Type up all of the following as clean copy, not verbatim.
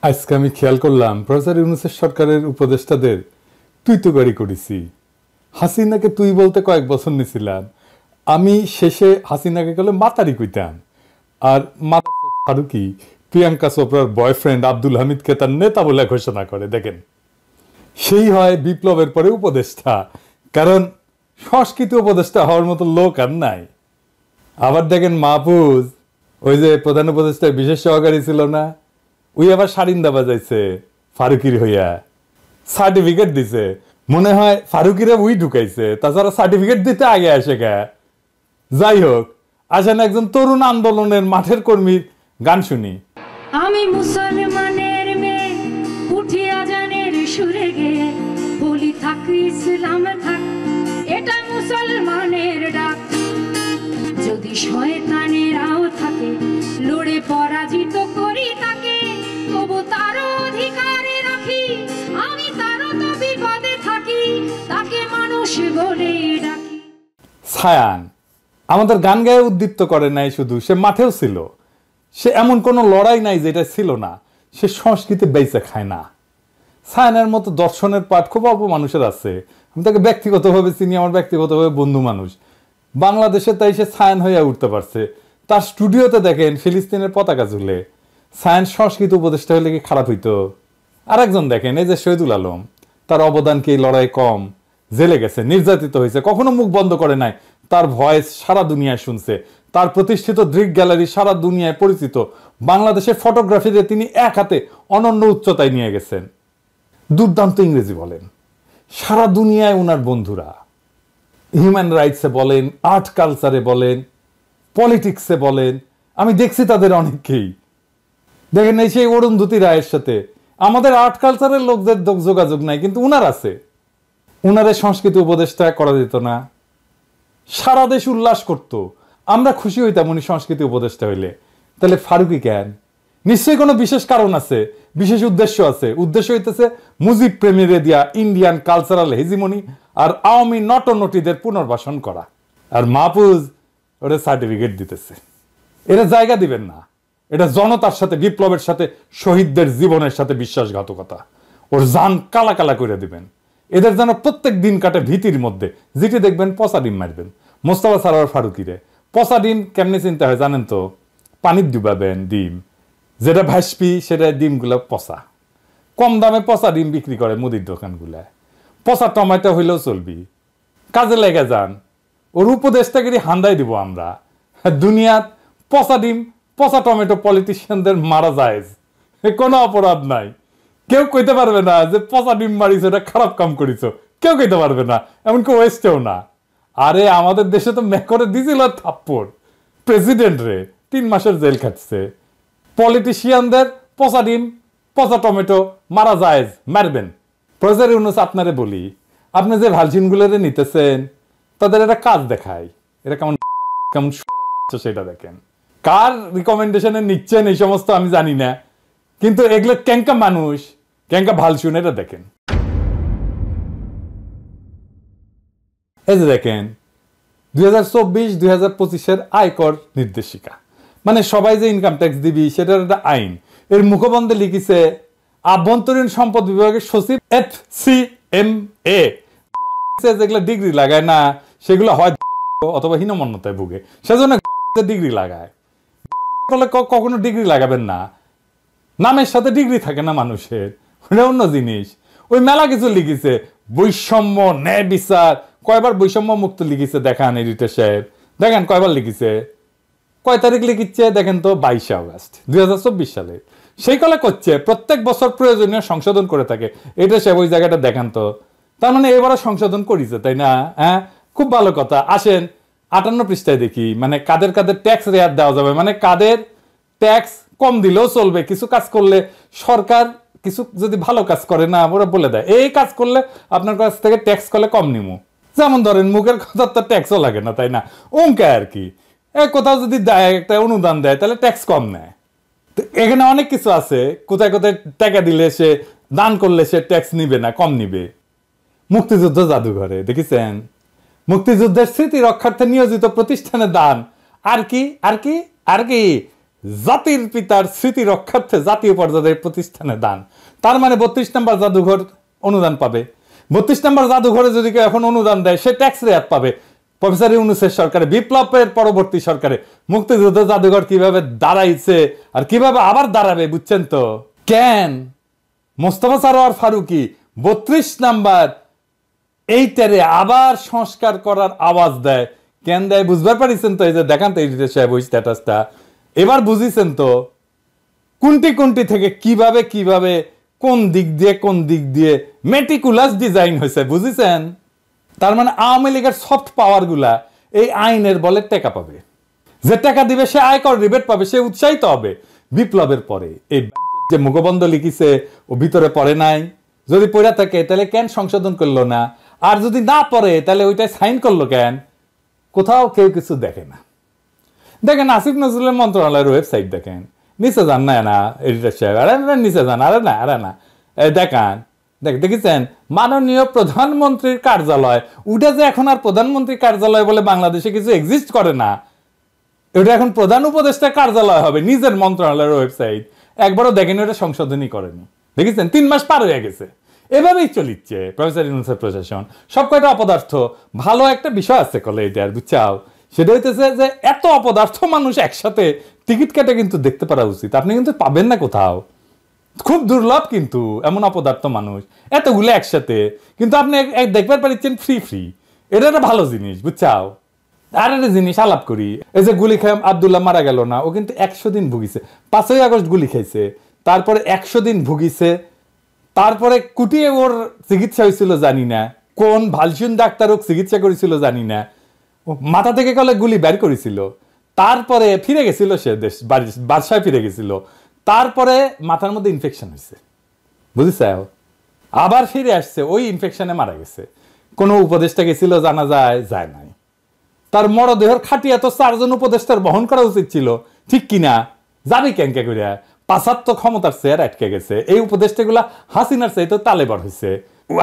আজকে আমি খেয়াল করলাম প্রফেসর ইউনূসের সরকারের উপদেষ্টাদের তুই তো গাড়ি করেছি। হাসিনাকে তুই বলতে কয়েক বছর নিছিলাম, আমি শেষে হাসিনাকে গেলে মাতারি কইতাম। আর মাতা ফারুকি প্রিয়াঙ্কা চোপড়ার বয়ফ্রেন্ড আব্দুল হামিদকে তার নেতা বলে ঘোষণা করে। দেখেন, সেই হয় বিপ্লবের পরে উপদেষ্টা, কারণ সংস্কৃতি উপদেষ্টা হওয়ার মতো লোক আর নাই। আবার দেখেন মাহফুজ, ওই যে প্রধান উপদেষ্টার বিশেষ সহকারী ছিল না, ওই আবার সারিন্দা বাজাইছে ফারুকির হইয়া, সার্টিফিকেট দিছে। মনে হয় ফারুকিরা ওই ঢুকাইছে, তাছাড়া সার্টিফিকেট দিতে আগে আসে গে। যাই হোক, আসেন একজন তরুণ আন্দোলনের মাঠের কর্মীর গান শুনি। আমি মুসলমানের মেয়ে, উঠি আজানের সুরে গে বলি থাক ইসলাম থাক, এটা মুসলমানের ডাক। যদি শয়তানেরাও থাকে লড়ে পরাজিত করি তাকে, তবু তার অধিকারে রাখি আমি, তারও তো বিপদে থাকি, তাকে মানুষ বলে ডাকি। ছায়ান আমাদের গান গায়ে উদ্দীপ্ত করে নাই, শুধু সে মাঠেও ছিল। সে এমন কোনো লড়াই নাই যেটা ছিল না। সে সংস্কৃতি বেঁচে খায় না। ছায়ানের মতো দর্শনের পাঠ খুব অল্প মানুষের আছে। আমি তাকে ব্যক্তিগতভাবে চিনি, আমার ব্যক্তিগতভাবে বন্ধু মানুষ। বাংলাদেশে তাই সে ছায়ান হইয়া উঠতে পারছে। তার স্টুডিওতে দেখেন ফিলিস্তিনের পতাকা ঝুলে। ছায়ান সংস্কৃতি উপদেষ্টা হলে কি খারাপ হইতো? আর একজন দেখেন, এই যে শহীদুল আলম, তার অবদান কি লড়াই কম? জেলে গেছে, নির্যাতিত হয়েছে, কখনো মুখ বন্ধ করে নাই। তার ভয়েস সারা দুনিয়ায় শুনছে। তার প্রতিষ্ঠিত দৃক গ্যালারি সারা দুনিয়ায় পরিচিত। বাংলাদেশের ফটোগ্রাফিতে তিনি এক হাতে অনন্য উচ্চতায় নিয়ে গেছেন। দুর্দান্ত ইংরেজি বলেন। সারা দুনিয়ায় ওনার বন্ধুরা, হিউম্যান রাইটসে বলেন, আর্ট কালচারে বলেন, পলিটিক্সে বলেন, আমি দেখছি তাদের অনেককেই। দেখেন এই সেই অরুন্ধতী রায়ের সাথে আমাদের আর্ট কালচারের লোকদের যোগাযোগ নাই, কিন্তু উনার আছে। উনারে সংস্কৃতি উপদেষ্টা করা যেত না? সারা দেশ উল্লাস করত, আমরা খুশি হইতাম উনি সংস্কৃতি উপদেষ্টা হইলে। তাহলে ফারুকি কেন? নিশ্চয়ই কোনো বিশেষ কারণ আছে, বিশেষ উদ্দেশ্য আছে। উদ্দেশ্য হইতেছে মুজিব প্রেমীরে দিয়া ইন্ডিয়ান কালচারাল হেজিমনি আর আওয়ামী নটনটিদের পুনর্বাসন করা। আর মাহফুজ ওরা সার্টিফিকেট দিতেছে। এরা জায়গা দিবেন না। এটা জনতার সাথে, বিপ্লবের সাথে, শহীদদের জীবনের সাথে বিশ্বাসঘাতকতা। ওর জান কালা কালা করে দিবেন। এদের যেন প্রত্যেক দিন কাটে ভীতির মধ্যে। যেটি দেখবেন পচা ডিম মারবেন। মোস্তফা সারোয়ার ফারুকিরে পচা ডিম কেমনি চিনতে হয় জানেন তো? পানির ডুবাবেন ডিম, যেটা ভাসপি সেটা ডিমগুলো পচা। কম দামে পচা ডিম বিক্রি করে মুদির দোকানগুলায়। পচা টমেটো হইলেও চলবি, কাজে লেগে যান। ওর উপদেশটাগিরি হান্দাই দিব আমরা। দুনিয়ার পচা ডিম, পচা টমেটো পলিটিশিয়ানদের মারা যায়, কোনো অপরাধ নাই। কেউ কইতে পারবে না যে পচা ডিম মারিস, এটা খারাপ কাম করিস, কেউ কইতে পারবে না, এমনকি ওয়েস্টেও না। আরে আমাদের দেশে তো মেকরে দিছিল থাপ্পড়, প্রেসিডেন্ট রে 3 মাসের জেল খাটছে। পলিটিশিয়ানদের পচা ডিম, পচা টমেটো মারা যায়, মারবেন। প্রফেসর ইউনূস আপনারে বলি, আপনি যে ভালচিনগুলোরে নিতেছেন তাদের একটা কাজ দেখায়, এটা কেমন কেমন সেটা দেখেন। কার রিকমেন্ডেশনে নিচ্ছেন এই সমস্ত আমি জানি না, কিন্তু এগুলো ক্যাঙ্কা মানুষ, ক্যাঙ্কা ভাল শুনে এটা দেখেন। এই যে দেখেন 2024-2025 আয়কর নির্দেশিকা, মানে সবাই যে ইনকাম ট্যাক্স দিবি সেটার একটা আইন। এর মুখবন্ধে লিখিছে আভ্যন্তরীণ সম্পদ বিভাগের সচিব FCMA। যেগুলো ডিগ্রি লাগায় না সেগুলো হয় অথবা হীনমন্যতায় ভুগে, সেজন্য ডিগ্রি লাগায়। কখনো ডিগ্রি লাগাবেন না, নামের সাথে ডিগ্রি থাকে না মানুষের, ওটা অন্য জিনিস। ওই মেলা কিছু লিখিছে, বৈষম্য, ন্যায় বিচার, কয়বার বৈষম্য মুক্ত লিখিছে দেখান এডিটর সাহেব, দেখেন কয়বার লিখিছে, কয় তারিখ লিখিচ্ছে দেখেন তো, 22 আগস্ট 2024 সালে। সেই কলে করছে প্রত্যেক বছর প্রয়োজনীয় সংশোধন করে থাকে এটা সাহেব, ওই জায়গাটা দেখান তো। তার মানে এবারও সংশোধন করেছে, তাই না? হ্যাঁ, খুব ভালো কথা। আসেন 58 পৃষ্ঠায় দেখি, মানে কাদের কাদের ট্যাক্স রেয়ার দেওয়া যাবে, মানে কাদের ট্যাক্স কম দিলেও চলবে। কিছু কাজ করলে সরকার, কিছু যদি ভালো কাজ করে না ওরা বলে দেয় এই কাজ করলে আপনার কাছ থেকে ট্যাক্স করলে কম নিমু। যেমন ধরেন মুখের কথা তো ট্যাক্সও লাগে না, তাই না? অঙ্কে আর কি, কোথাও যদি দেয় একটা অনুদান দেয় তাহলে ট্যাক্স কম নেয়। তো এখানে অনেক কিছু আছে, কোথায় কোথায় টাকা দিলে সে, দান করলে সে ট্যাক্স নিবে না, কম নিবে। মুক্তিযুদ্ধ জাদুঘরে দেখেছেন, মুক্তিযুদ্ধের স্মৃতি রক্ষার্থে নিয়োজিত প্রতিষ্ঠানে দান। আর কি আর কি আর কি, জাতির পিতার স্মৃতি রক্ষার্থে জাতীয় পর্যায়ের প্রতিষ্ঠানে দান। তার মানে 32 নম্বর জাদুঘর অনুদান পাবে। 32 নম্বর জাদুঘরে যদি কেউ এখন অনুদান দেয় সে ট্যাক্স রেয়াত পাবে। প্রফেসর ইউনূসের সরকারে, বিপ্লবের পরবর্তী সরকারে মুক্তিযুদ্ধ জাদুঘর কিভাবে দাঁড়াইছে আর কিভাবে আবার দাঁড়াবে বুঝছেন তো? কেন মোস্তফা সরোয়ার ফারুকী 32 নাম্বার এইটারে আবার সংস্কার করার আওয়াজ দেয়? কেন দেয় বুঝবার পারিছেন তো? এই যে দেখান তো এডিটর সাহেব ওই স্ট্যাটাসটা, এবার বুঝিছেন তো কোনটি কোনটি থেকে কিভাবে কিভাবে কোন দিক দিয়ে মেটিকুলাস ডিজাইন হয়েছে, বুঝিছেন? তার মানে আওয়ামী লীগের সফট পাওয়ার গুলা এই আইনের বলে টাকা পাবে। যে টাকা দিবে সে আয়কর রিবেট পাবে, সে উৎসাহিত হবে। বিপ্লবের পরে এই যে মুখবন্ধ লিখিছে ও ভিতরে পড়ে নাই, যদি পড়ে থাকে তাহলে কেন সংশোধন করলো না? আর যদি না পড়ে তাহলে ওইটাই সাইন করলো কেন? কোথাও কেউ কিছু দেখে না। দেখেন আসিফ নজরুলের মন্ত্রণালয়ের ওয়েবসাইট দেখেন, নিচে যান না এডিটর সাহেব, আরে নিচে যান, আরে না দেখান, দেখেছেন মাননীয় প্রধানমন্ত্রীর কার্যালয়। ওটা যে এখন আর প্রধানমন্ত্রীর কার্যালয় বলে বাংলাদেশে কিছু এক্সিস্ট করে না, এটা এখন প্রধান উপদেষ্টার কার্যালয় হবে, নিজের মন্ত্রণালয়ের ওয়েবসাইট। একবারও দেখেনি, ওটা সংশোধনই করেনি। দেখেছেন 3 মাস পার হয়ে গেছে, এভাবেই চলিচ্ছে প্রফেসর ইউনূসের প্রশাসন। সব কয়টা অপদার্থ। ভালো একটা বিষয় আছে কলে এটার, বুঝছাও? সেটা হইতেছে যে এত অপদার্থ মানুষ একসাথে টিকিট কেটে কিন্তু দেখতে পারা উচিত। আপনি কিন্তু পাবেন না কোথাও, খুব দুর্লভ কিন্তু এমন অপদার্থ মানুষ এতগুলো একসাথে। কিন্তু আপনি দেখবার পারিচ্ছেন ফ্রি, এটা একটা ভালো জিনিস, বুঝছাও? আর একটা জিনিস আলাপ করি, এই যে গুলি খায় আব্দুল্লাহ মারা গেল না, ও কিন্তু 100 দিন ভুগিছে। 5ই আগস্ট গুলি খাইছে, তারপরে 100 দিন ভুগিছে, তারপরে কুটিয়ে ওর চিকিৎসা হয়েছিল জানি না, কোন ভালসুন ডাক্তার ও চিকিৎসা করেছিল জানি না, মাথা থেকে কলে গুলি বের করেছিল, তারপরে ফিরে গেছিল সে দেশ বাদশায় ফিরে গেছিল, তারপরে মাথার মধ্যে ইনফেকশন হয়েছে, বুঝেছ? আবার ফিরে আসছে, ওই ইনফেকশনে মারা গেছে। কোনো উপদেষ্টা গেছিল জানা যায় নাই। তার মরদেহের খাটিয়া তো 4 জন উপদেষ্টার বহন করা উচিত ছিল, ঠিক কিনা? যাবি কেনকে করিয়া? 75 ক্ষমতার চেয়ার আটকে গেছে। এই উপদেষ্টাগুলা হাসিনার চাইতে তালেবার হয়েছে।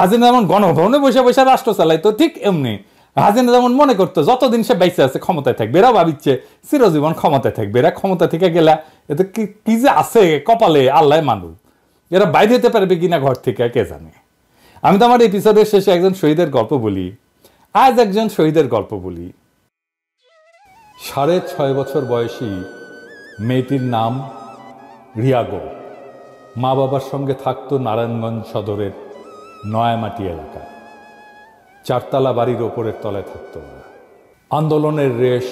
হাসিনা যেমন গণভবনে বসে বসে রাষ্ট্র চালাইতো, ঠিক এমনি হাসিনা যেমন মনে করতো যতদিন সে বাইসে আছে ক্ষমতায় থাকবে, এরা ভাবিচ্ছে চিরজীবন ক্ষমতায় থাকবে। এরা ক্ষমতা থেকে গেলা এতে কি যে আছে কপালে আল্লাহ মানুষ, এরা বাইরে যেতে পারবে কিনা ঘর থেকে কে জানে। আমি তো আমার এপিসোডের শেষে একজন শহীদের গল্প বলি। আজ একজন শহীদের গল্প বলি। 6.5 বছর বয়সী মেয়েটির নাম রিয়া গো। মা বাবার সঙ্গে থাকতো নারায়ণগঞ্জ সদরের নয়ামাটি এলাকায়। 4 তলা বাড়ির ওপরের তলায় থাকতো ওরা। আন্দোলনের রেশ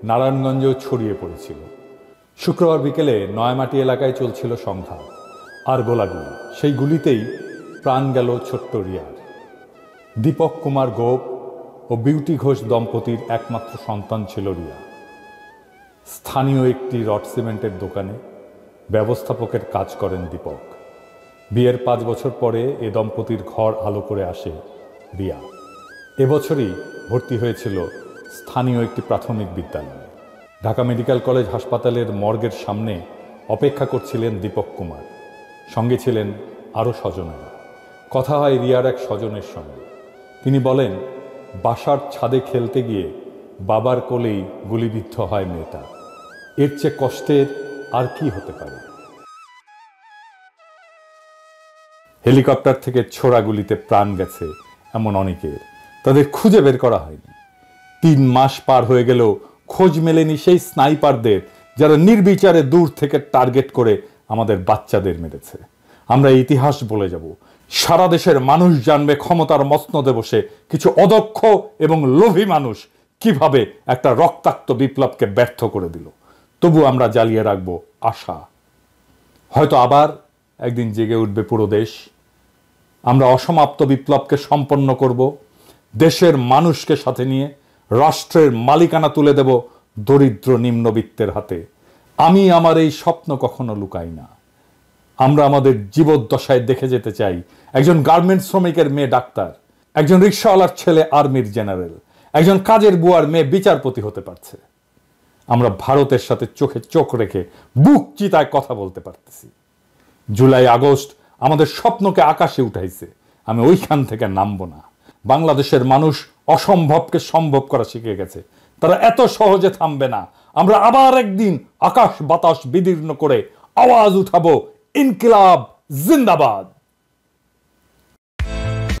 নারায়ণগঞ্জেও ছড়িয়ে পড়েছিল। শুক্রবার বিকেলে নয়ামাটি এলাকায় চলছিল সংঘাত আর গোলাগুলি। সেই গুলিতেই প্রাণ গেল ছোট্ট রিয়ার। দীপক কুমার গোপ ও বিউটি ঘোষ দম্পতির একমাত্র সন্তান ছিল রিয়া। স্থানীয় একটি রড সিমেন্টের দোকানে ব্যবস্থাপকের কাজ করেন দীপক। বিয়ের 5 বছর পরে এ দম্পতির ঘর আলো করে আসে রিয়া। এবছরই ভর্তি হয়েছিল স্থানীয় একটি প্রাথমিক বিদ্যালয়ে। ঢাকা মেডিকেল কলেজ হাসপাতালের মর্গের সামনে অপেক্ষা করছিলেন দীপক কুমার। সঙ্গে ছিলেন আরও স্বজনেরা। কথা হয় রিয়ার এক স্বজনের সঙ্গে। তিনি বলেন, বাসার ছাদে খেলতে গিয়ে বাবার কোলেই গুলিবিদ্ধ হয় মেয়েটা। এর চেয়ে কষ্টের আর কি হতে পারে? হেলিকপ্টার থেকে ছোড়া গুলিতে প্রাণ গেছে এমন অনেকের, তাদের খুঁজে বের করা হয়নি। 3 মাস পার হয়ে গেলেও খোঁজ মেলেনি সেই স্নাইপারদের যারা নির্বিচারে দূর থেকে টার্গেট করে আমাদের বাচ্চাদের মেরেছে। আমরা ইতিহাস বলে যাব, সারা দেশের মানুষ জানবে ক্ষমতার মসনদে বসে কিছু অদক্ষ এবং লোভী মানুষ কিভাবে একটা রক্তাক্ত বিপ্লবকে ব্যর্থ করে দিল। তবু আমরা জ্বালিয়ে রাখবো আশা, হয়তো আবার একদিন জেগে উঠবে পুরো দেশ। আমরা অসমাপ্ত বিপ্লবকে সম্পন্ন করব, দেশের মানুষকে সাথে নিয়ে রাষ্ট্রের মালিকানা তুলে দেব দরিদ্র নিম্নবিত্তের হাতে। আমি আমার এই স্বপ্ন কখনো লুকাই না। আমরা আমাদের জীবদ্দশায় দেখে যেতে চাই একজন গার্মেন্টস শ্রমিকের মেয়ে ডাক্তার, একজন রিক্সাওয়ালার ছেলে আর্মির জেনারেল, একজন কাজের বুয়ার মেয়ে বিচারপতি হতে পারছে। আমরা ভারতের সাথে চোখে চোখ রেখে বুক চিতায় কথা বলতে পারতেছি। জুলাই আগস্ট আমাদের স্বপ্নকে আকাশে উঠাইছে, আমি ওইখান থেকে নামবো না। বাংলাদেশের মানুষ অসম্ভবকে সম্ভব করা শিখে গেছে, তারা এত সহজে থামবে না। আমরা আবার একদিন আকাশ বাতাস বিদীর্ণ করে আওয়াজ উঠাবো ইনকিলাব জিন্দাবাদ।